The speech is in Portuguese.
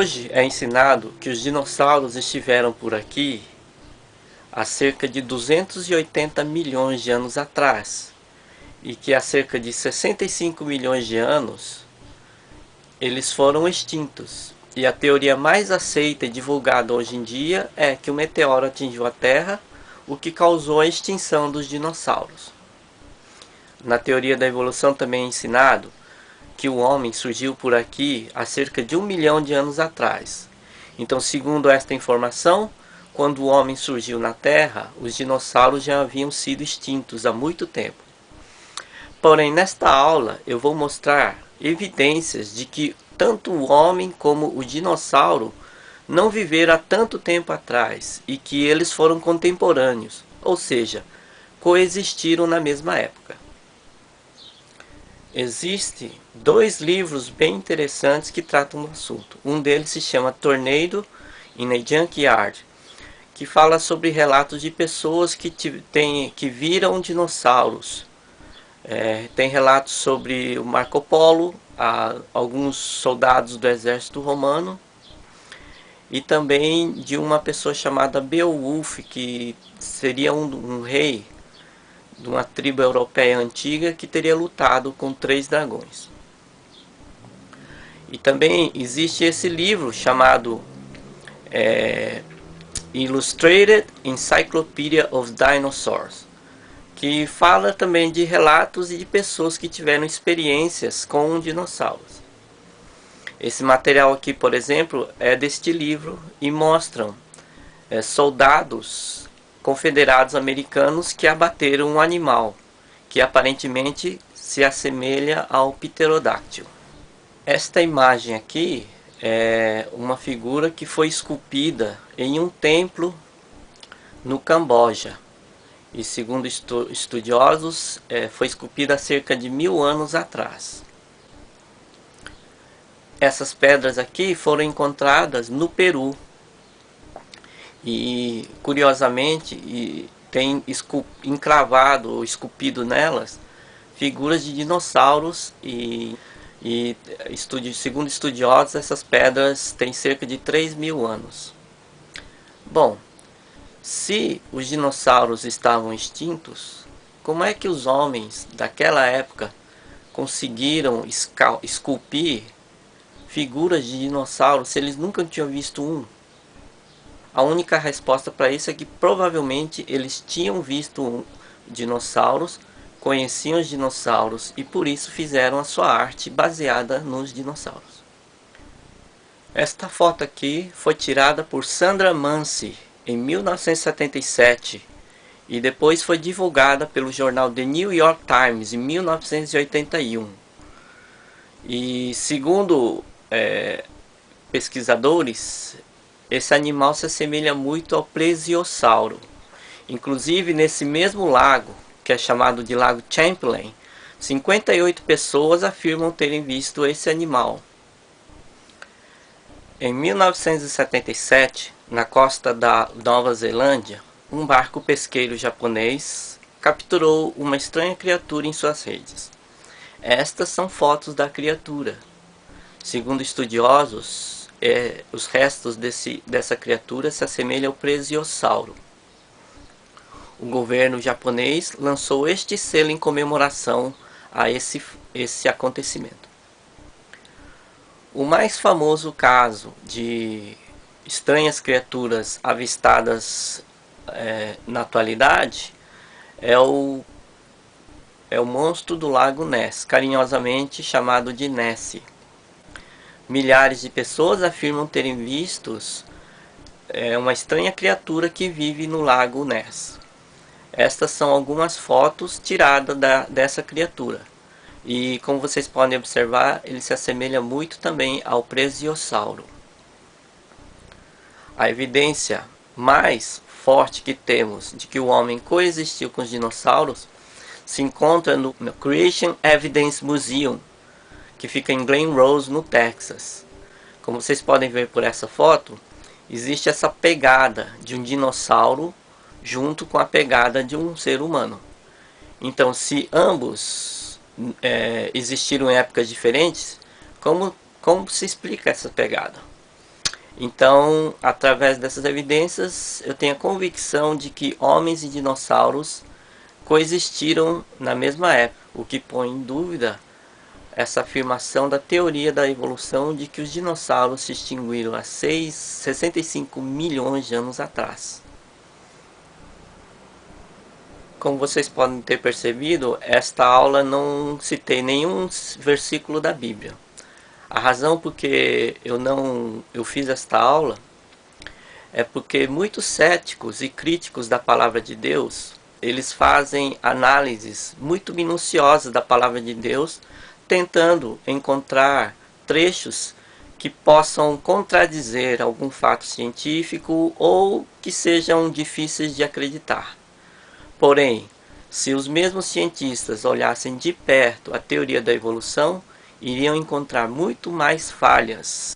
Hoje é ensinado que os dinossauros estiveram por aqui há cerca de 280 milhões de anos atrás e que há cerca de 65 milhões de anos eles foram extintos. E a teoria mais aceita e divulgada hoje em dia é que o meteoro atingiu a Terra, o que causou a extinção dos dinossauros. Na teoria da evolução também é ensinado que o homem surgiu por aqui há cerca de 1 milhão de anos atrás. Então, segundo esta informação, quando o homem surgiu na Terra, os dinossauros já haviam sido extintos há muito tempo. Porém, nesta aula eu vou mostrar evidências de que tanto o homem como o dinossauro não viveram há tanto tempo atrás e que eles foram contemporâneos, ou seja, coexistiram na mesma época. Existem dois livros bem interessantes que tratam do assunto. Um deles se chama Tornado in a Junkyard, que fala sobre relatos de pessoas que viram dinossauros. Tem relatos sobre o Marco Polo, alguns soldados do exército romano, e também de uma pessoa chamada Beowulf, que seria um rei de uma tribo europeia antiga que teria lutado com 3 dragões. E também existe esse livro chamado Illustrated Encyclopedia of Dinosaurs, que fala também de relatos e de pessoas que tiveram experiências com dinossauros. Esse material aqui, por exemplo, é deste livro e mostram soldados confederados americanos que abateram um animal que aparentemente se assemelha ao pterodáctilo. Esta imagem aqui é uma figura que foi esculpida em um templo no Camboja e, segundo estudiosos, foi esculpida há cerca de 1000 anos atrás. Essas pedras aqui foram encontradas no Peru e, curiosamente, tem encravado ou esculpido nelas figuras de dinossauros segundo estudiosos, essas pedras têm cerca de 3.000 anos. Bom, se os dinossauros estavam extintos, como é que os homens daquela época conseguiram esculpir figuras de dinossauros se eles nunca tinham visto um? A única resposta para isso é que provavelmente eles tinham visto dinossauros, conheciam os dinossauros e por isso fizeram a sua arte baseada nos dinossauros. Esta foto aqui foi tirada por Sandra Mansi em 1977 e depois foi divulgada pelo jornal The New York Times em 1981. E segundo pesquisadores, esse animal se assemelha muito ao plesiosauro. Inclusive, nesse mesmo lago, que é chamado de Lago Champlain, 58 pessoas afirmam terem visto esse animal. Em 1977, na costa da Nova Zelândia, um barco pesqueiro japonês capturou uma estranha criatura em suas redes. Estas são fotos da criatura. Segundo estudiosos, os restos dessa criatura se assemelham ao plesiosauro. O governo japonês lançou este selo em comemoração a esse acontecimento. O mais famoso caso de estranhas criaturas avistadas na atualidade é o monstro do lago Ness, carinhosamente chamado de Nessie. Milhares de pessoas afirmam terem visto uma estranha criatura que vive no lago Ness. Estas são algumas fotos tiradas dessa criatura. E como vocês podem observar, ele se assemelha muito também ao plesiosauro. A evidência mais forte que temos de que o homem coexistiu com os dinossauros se encontra no Creation Evidence Museum, que fica em Glen Rose, no Texas. Como vocês podem ver por essa foto, existe essa pegada de um dinossauro junto com a pegada de um ser humano. Então, se ambos existiram em épocas diferentes, como se explica essa pegada? Então, através dessas evidências, eu tenho a convicção de que homens e dinossauros coexistiram na mesma época, o que põe em dúvida essa afirmação da teoria da evolução de que os dinossauros se extinguiram há 65 milhões de anos atrás. Como vocês podem ter percebido, esta aula não citei nenhum versículo da Bíblia. A razão porque eu fiz esta aula é porque muitos céticos e críticos da palavra de Deus, eles fazem análises muito minuciosas da palavra de Deus, tentando encontrar trechos que possam contradizer algum fato científico ou que sejam difíceis de acreditar. Porém, se os mesmos cientistas olhassem de perto a teoria da evolução, iriam encontrar muito mais falhas.